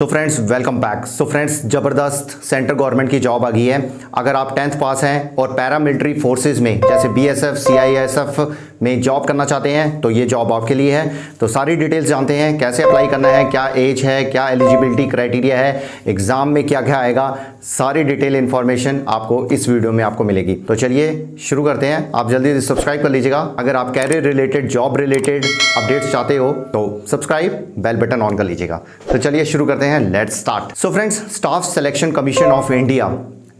तो friends welcome back. So friends ज़बरदस्त central government की जॉब आ गई है। अगर आप 10th पास हैं और पैरामिलिट्री फोर्सेस में जैसे बीएसएफ सीआईएसएफ में जॉब करना चाहते हैं तो ये जॉब आपके लिए है। तो सारी डिटेल्स जानते हैं, कैसे अप्लाई करना है, क्या एज है, क्या एलिजिबिलिटी क्राइटेरिया है, एग्जाम में क्या क्या आएगा, सारी डिटेल इन्फॉर्मेशन आपको इस वीडियो में आपको मिलेगी। तो चलिए शुरू करते हैं। आप जल्दी से सब्सक्राइब कर लीजिएगा। अगर आप career related job related updates चाहते हो तो सब्सक्राइब बेल बटन ऑन कर लीजिएगा। तो चलिए शुरू करते हैं, let's start. So friends, staff selection commission of India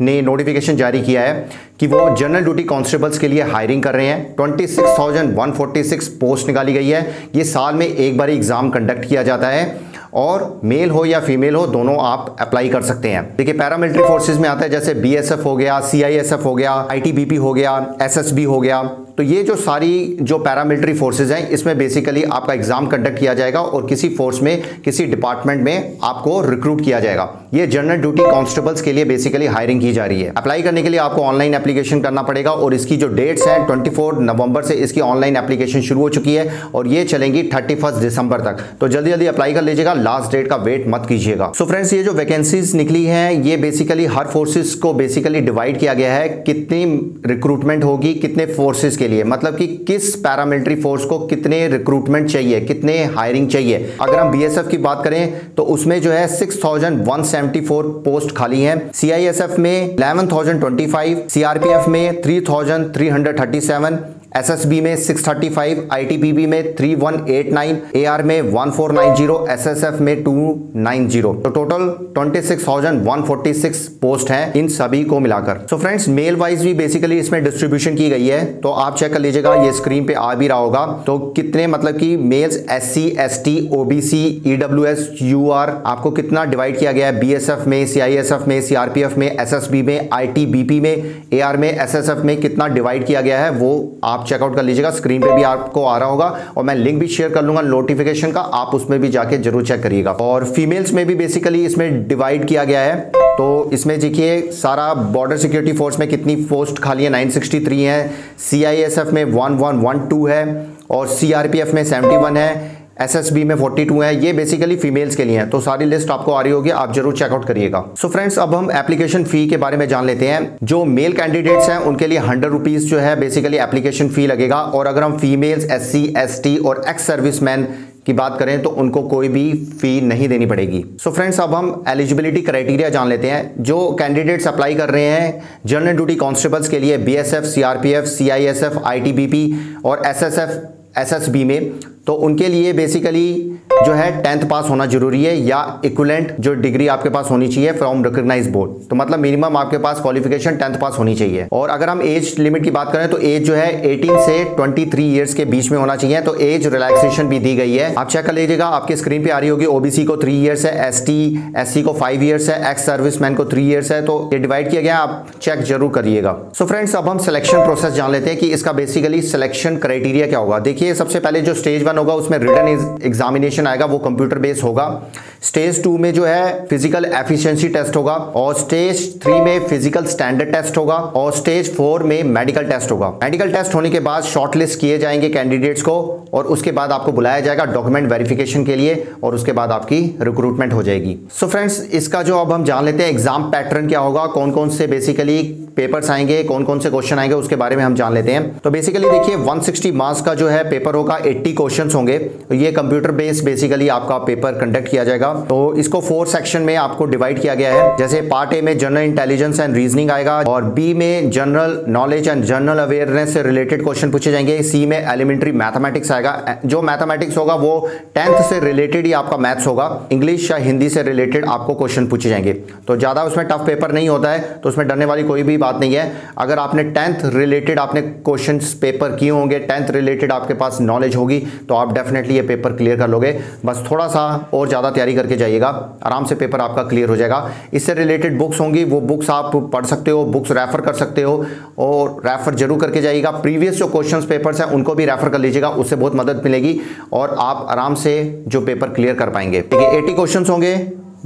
ने नोटिफिकेशन जारी किया है कि वो जनरल ड्यूटी कांस्टेबल्स के लिए हायरिंग कर रहे हैं। 26,146 पोस्ट निकाली गई है। ये साल में एक बार एग्जाम कंडक्ट किया जाता है और मेल हो या फीमेल हो दोनों आप अप्लाई कर सकते हैं। देखिए पैरामिलिट्री फोर्सेस में आता है जैसे बीएसएफ हो गया, सीआईएसएफ हो गया, आईटीबीपी हो गया, एसएसबी हो गया। तो ये जो सारी जो पैरामिलिट्री फोर्सेस हैं इसमें बेसिकली आपका एग्जाम कंडक्ट किया जाएगा और किसी फोर्स में किसी डिपार्टमेंट में आपको रिक्रूट किया जाएगा। ये जनरल ड्यूटी कांस्टेबल्स के लिए बेसिकली हायरिंग की जा रही है। अप्लाई करने के लिए आपको ऑनलाइन एप्लीकेशन करना पड़ेगा और इसकी जो डेट्स हैं 24 नवंबर से इसकी ऑनलाइन एप्लीकेशन शुरू हो चुकी है और ये चलेंगी 31 दिसंबर तक। तो जल्दी जल्दी अप्लाई कर लीजिएगा, लास्ट डेट का वेट मत कीजिएगा। सो फ्रेंड्स, ये जो वैकेंसीज निकली हैं ये बेसिकली हर फोर्सेस को बेसिकली डिवाइड किया गया है। कितनी रिक्रूटमेंट होगी कितने फोर्सेस के लिए, मतलब कि किस पैरामिलिट्री फोर्स को कितने रिक्रूटमेंट चाहिए, कितने हायरिंग चाहिए। अगर हम बीएसएफ की बात करें तो उसमें जो है 6,174 पोस्ट खाली हैं। सीआईएसएफ में 11,025, सीआरपीएफ में 3,337, एसएसबी में 635, आईटीबीपी में 3,189, एआर में 1,490, एसएसएफ में 290। तो टोटल 26,146 पोस्ट हैं इन सभी को मिलाकर। सो फ्रेंड्स, मेल वाइज भी बेसिकली इसमें डिस्ट्रीब्यूशन की गई है। तो आप चेक कर लीजिएगा, ये स्क्रीन पे आ भी रहा होगा। तो कितने मतलब कि males SC ST OBC EWS UR आपको कितना डिवाइड किया गया है बीएसएफ में, सीआईएसएफ में, सीआरपीएफ में, एसएसबी में, आईटीबीपी में, एआर में, एसएसएफ में कितना डिवाइड किया गया है वो आप चेकआउट कर लीजिएगा। स्क्रीन पे भी आपको आ रहा होगा और मैं लिंक भी शेयर कर लूंगा नोटिफिकेशन का, आप उसमें भी जाके जरूर चेक करिएगा। और फीमेल्स में भी बेसिकली इसमें डिवाइड किया गया है। तो इसमें देखिए सारा बॉर्डर सिक्योरिटी फोर्स में कितनी पोस्ट खाली है, 963 है, सीआईएसएफ में 1112 है और सीआरपीएफ में 71 है, एसएसबी में 42 है। ये बेसिकली फीमेल्स के लिए है। तो सारी लिस्ट आपको आ रही होगी, आप जरूर चेकआउट करिएगा। सो फ्रेंड्स, अब हम एप्लीकेशन फी के बारे में जान लेते हैं। जो मेल कैंडिडेट्स हैं उनके लिए 100 रुपीज जो है बेसिकली एप्लीकेशन फी लगेगा और अगर हम फीमेल्स एससी एसटी और एक्स सर्विसमैन की बात करें तो उनको कोई भी फी नहीं देनी पड़ेगी। सो फ्रेंड्स, अब हम एलिजिबिलिटी क्राइटेरिया जान लेते हैं। जो कैंडिडेट्स अप्लाई कर रहे हैं जनरल ड्यूटी कांस्टेबल्स के लिए बीएसएफ, सीआरपीएफ, सीआईएसएफ, आईटीबीपी और एसएसएफ, एसएसबी में, तो उनके लिए बेसिकली जो है 10th पास होना जरूरी है या इक्विवेलेंट जो डिग्री आपके पास होनी चाहिए फ्रॉम रिकॉग्नाइज्ड बोर्ड। तो मतलब मिनिमम आपके पास क्वालिफिकेशन 10th पास होनी चाहिए। और अगर हम एज लिमिट की बात करें तो एज जो है 18 से 23 ईयर्स के बीच में होना चाहिए। तो एज रिलैक्सेशन भी दी गई है, आप चेक कर लीजिएगा, आपकी स्क्रीन पे आ रही होगी। ओबीसी को 3 ईयर्स है, एसटी एससी को 5 ईयर्स है, एक्स सर्विसमैन को 3 ईयर्स है। तो ये डिवाइड किया गया, आप चेक जरूर करिएगा। सो फ्रेंड्स, अब हम सिलेक्शन प्रोसेस जान लेते हैं कि इसका बेसिकली सिलेक्शन क्राइटेरिया क्या होगा। देखिए सबसे पहले जो स्टेज 1 होगा उसमें रिटन एग्जामिनेशन आएगा, वो कंप्यूटर बेस्ड होगा। स्टेज 2 में जो है फिजिकल एफिशिएंसी टेस्ट होगा और स्टेज 3 में फिजिकल स्टैंडर्ड टेस्ट होगा और स्टेज 4 में मेडिकल टेस्ट होगा। मेडिकल टेस्ट होने के बाद शॉर्टलिस्ट किए जाएंगे कैंडिडेट्स को और उसके बाद आपको बुलाया जाएगा डॉक्यूमेंट वेरिफिकेशन के लिए और उसके बाद आपकी रिक्रूटमेंट हो जाएगी। सो फ्रेंड्स, इसका जो अब हम जान लेते हैं एग्जाम पैटर्न क्या होगा, कौन कौन से बेसिकली पेपर्स आएंगे, कौन कौन से क्वेश्चन आएंगे, उसके बारे में हम जान लेते हैं। तो बेसिकली देखिए 160 मार्क्स का जो है पेपर होगा, 80 क्वेश्चंस होंगे। ये कंप्यूटर बेस्ड बेसिकली आपका पेपर कंडक्ट किया जाएगा। तो इसको 4 सेक्शन में आपको डिवाइड किया गया है। जैसे पार्ट ए में जनरल इंटेलिजेंस एंड रीजनिंग आएगा और बी में general knowledge and general awareness से रिलेटेड क्वेश्चन पूछे जाएंगे। सी में एलिमेंट्री मैथमेटिक्स आएगा। जो मैथमेटिक्स होगा वो 10th से रिलेटेड ही आपका मैथ्स होगा। इंग्लिश या हिंदी से रिलेटेड आपको क्वेश्चन पूछे जाएंगे। तो ज्यादा उसमें टफ पेपर नहीं होता है, तो उसमें डरने वाली कोई भी बात नहीं है। अगर आपने 10th रिलेटेड आपने क्वेश्चन पेपर किए होंगे, 10th रिलेटेड आपके पास नॉलेज होगी तो आप डेफिनेटली ये पेपर क्लियर कर लोगे। बस थोड़ा सा और ज़्यादा तैयारी करके जाइएगा, आराम से पेपर आपका क्लियर हो जाएगा। इससे रिलेटेड बुक्स होंगी, वो बुक्स आप पढ़ सकते हो, बुक्स रेफर कर सकते हो और रेफर जरूर करके जाइएगा। प्रीवियस जो क्वेश्चंस पेपर्स हैं उनको भी रेफर कर लीजिएगा, उससे बहुत मदद मिलेगी और आप आराम से जो पेपर क्लियर कर पाएंगे। ठीक है, 80 क्वेश्चंस होंगे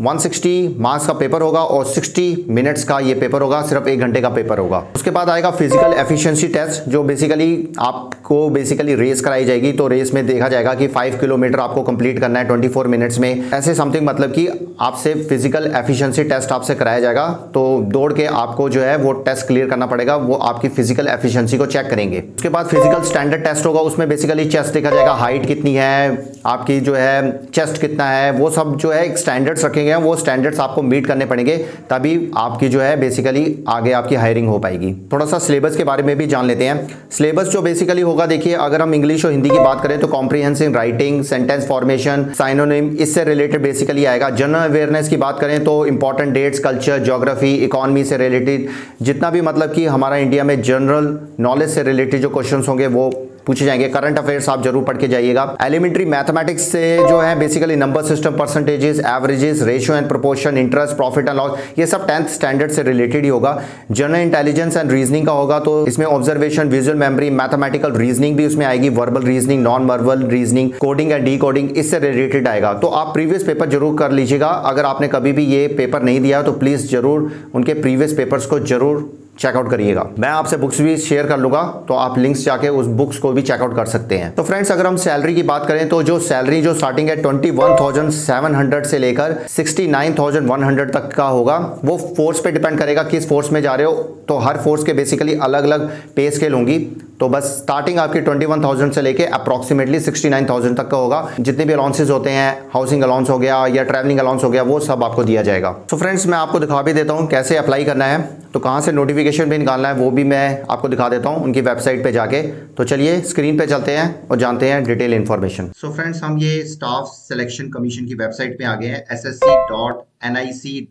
160 मार्क्स का पेपर होगा और 60 मिनट्स का ये पेपर होगा, सिर्फ 1 घंटे का पेपर होगा। उसके बाद आएगा फिजिकल एफिशिएंसी टेस्ट, जो बेसिकली आपको बेसिकली रेस कराई जाएगी। तो रेस में देखा जाएगा कि 5 किलोमीटर आपको कंप्लीट करना है 24 मिनट्स में, ऐसे समथिंग, मतलब कि आपसे फिजिकल एफिशिएंसी टेस्ट आपसे कराया जाएगा। तो दौड़ के आपको जो है वो टेस्ट क्लियर करना पड़ेगा, वो आपकी फिजिकल एफिशिएंसी को चेक करेंगे। उसके बाद फिजिकल स्टैंडर्ड टेस्ट होगा, उसमें बेसिकली चेस्ट देखा जाएगा, हाइट कितनी है आपकी, जो है चेस्ट कितना है, वो सब जो है स्टैंडर्ड्स रखे गए हैं, वो स्टैंडर्ड्स आपको मीट करने पड़ेंगे, तभी आपकी जो है बेसिकली आगे आपकी हायरिंग हो पाएगी। थोड़ा सा सिलेबस के बारे में भी जान लेते हैं। सिलेबस जो बेसिकली होगा, देखिए अगर हम इंग्लिश और हिंदी की बात करें तो comprehensive writing, sentence formation, synonym, इससे रिलेटेड बेसिकली आएगा। जनरल अवेयरनेस की बात करें तो important dates, culture, geography, economy से रिलेटेड जितना भी मतलब कि हमारा इंडिया में जनरल नॉलेज से रिलेटेड जो क्वेश्चंस होंगे वो पूछे जाएंगे। करंट अफेयर्स आप जरूर पढ़ के जाइएगा। एलिमेंट्री मैथमेटिक्स से जो है basically number system, percentages, averages, ratio and proportion, interest, profit and loss, ये सब 10th स्टैंडर्ड से रिलेटेड ही होगा। जनरल इंटेलिजेंस एंड रीजनिंग का होगा, तो इसमें observation, visual memory, mathematical reasoning भी उसमें आएगी, verbal reasoning, non verbal reasoning, coding and decoding, इससे रिलेटेड आएगा। तो आप प्रीवियस पेपर जरूर कर लीजिएगा। अगर आपने कभी भी ये पेपर नहीं दिया तो प्लीज जरूर उनके प्रीवियस पेपर्स को जरूर चेकआउट करिएगा। मैं आपसे बुक्स भी शेयर कर लूंगा, तो आप लिंक्स जाके उस बुक्स को भी चेकआउट कर सकते हैं। तो फ्रेंड्स, अगर हम सैलरी की बात करें तो जो सैलरी जो स्टार्टिंग है 21,700 से लेकर 69,100 तक का होगा, वो फोर्स पे डिपेंड करेगा किस फोर्स में जा रहे हो। तो हर फोर्स के बेसिकली अलग अलग पे स्केल होंगी। तो बस स्टार्टिंग आपकी 21,000 से लेके अप्रॉक्सीमेटली 69,000 तक का होगा। जितने भी अलाउंसेस होते हैं, हाउसिंग अलाउंस हो गया या ट्रैवलिंग अलाउंस हो गया, वो सब आपको दिया जाएगा। तो फ्रेंड्स, मैं आपको दिखा भी देता हूँ कैसे अप्लाई करना है, तो कहाँ से नोटिफिकेशन भी निकालना है वो भी मैं आपको दिखा देता हूँ उनकी वेबसाइट पे जाके। तो चलिए स्क्रीन पे चलते हैं और जानते हैं डिटेल इन्फॉर्मेशन। सो फ्रेंड्स, हम ये स्टाफ सिलेक्शन कमीशन की वेबसाइट पे आ गए हैं, ssc.nic.in।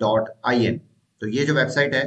तो ये जो वेबसाइट है,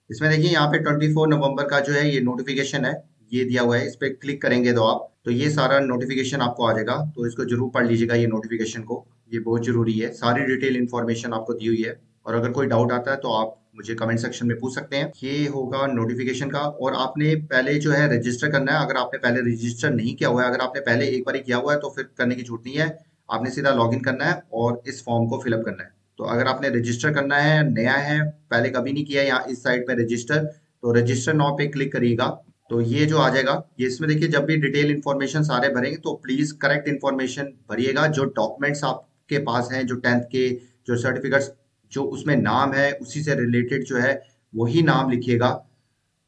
इसमें देखिए यहाँ पे 24 नवंबर का जो है ये नोटिफिकेशन है, ये दिया हुआ है। इस पर क्लिक करेंगे तो आप, तो ये सारा नोटिफिकेशन आपको आ जाएगा। तो इसको जरूर पढ़ लीजिएगा, ये नोटिफिकेशन को, ये बहुत जरूरी है। सारी डिटेल इन्फॉर्मेशन आपको दी हुई है, और अगर कोई डाउट आता है तो आप मुझे कमेंट सेक्शन में पूछ सकते हैं। ये होगा नोटिफिकेशन का, और आपने पहले जो है रजिस्टर करना है। अगर आपने पहले रजिस्टर नहीं किया हुआ है, अगर आपने पहले एक बार किया हुआ है तो फिर करने की जरूरत नहीं है। आपने सीधा लॉगिन करना है और इस फॉर्म को फिलअप करना है। तो अगर आपने रजिस्टर करना है, नया है, पहले कभी नहीं किया, यहाँ इस साइट पे रजिस्टर, तो रजिस्टर नाउ पे क्लिक करिएगा। तो ये जो आ जाएगा, ये इसमें देखिए जब भी डिटेल इन्फॉर्मेशन सारे भरेंगे तो प्लीज करेक्ट इन्फॉर्मेशन भरिएगा। जो डॉक्यूमेंट्स आपके पास हैं, जो 10th के जो सर्टिफिकेट्स जो उसमें नाम है, उसी से रिलेटेड जो है वही नाम लिखिएगा।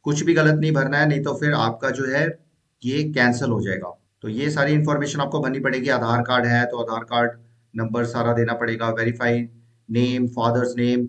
कुछ भी गलत नहीं भरना है, नहीं तो फिर आपका जो है ये कैंसिल हो जाएगा। तो ये सारी इन्फॉर्मेशन आपको भरनी पड़ेगी। आधार कार्ड है तो आधार कार्ड नंबर सारा देना पड़ेगा, verified name, father's name,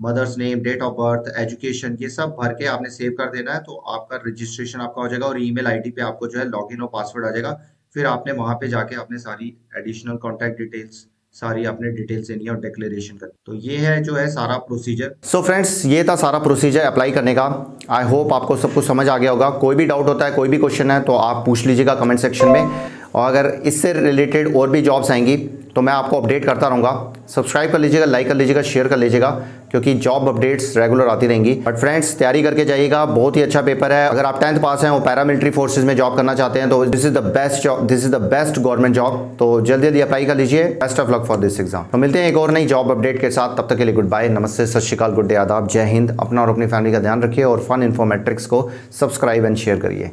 mother's name, date of birth, education, ये सब भर के आपने सेव कर देना है। तो आपका रजिस्ट्रेशन आपका हो जाएगा, और ईमेल आईडी पे आपको जो है लॉगिन और पासवर्ड आ जाएगा। फिर आपने वहां पे जाके अपने सारी एडिशनल कॉन्टैक्ट डिटेल्स, सारी आपने डिटेल्स देनी है और डिक्लेरेशन करनी। तो ये है जो है सारा प्रोसीजर। सो फ्रेंड्स, ये था सारा प्रोसीजर अप्लाई करने का। आई होप आपको सब कुछ समझ आ गया होगा। कोई भी डाउट होता है, कोई भी क्वेश्चन है, तो आप पूछ लीजिएगा कमेंट सेक्शन में। और अगर इससे रिलेटेड और भी जॉब्स आएंगी तो मैं आपको अपडेट करता रहूँगा। सब्सक्राइब कर लीजिएगा, लाइक कर लीजिएगा, शेयर कर लीजिएगा, क्योंकि जॉब अपडेट्स रेगुलर आती रहेंगी। बट फ्रेंड्स, तैयारी करके जाइएगा, बहुत ही अच्छा पेपर है। अगर आप 10th पास हैं और पैरामिलिट्री फोर्सेज में जॉब करना चाहते हैं तो this is the best job, this is the best government job. तो जल्दी जल्दी अप्लाई कर लीजिए। Best of luck for this exam. तो मिलते हैं एक और नई जॉब अपडेट के साथ। तब तक के लिए गुड बाय, नमस्ते, सत श्री अकाल, गुड डे, आदाब, जय हिंद। अपना और अपनी फैमिली का ध्यान रखिए और फन इन्फॉर्मेट्रिक्स को सब्सक्राइब एंड शेयर करिए।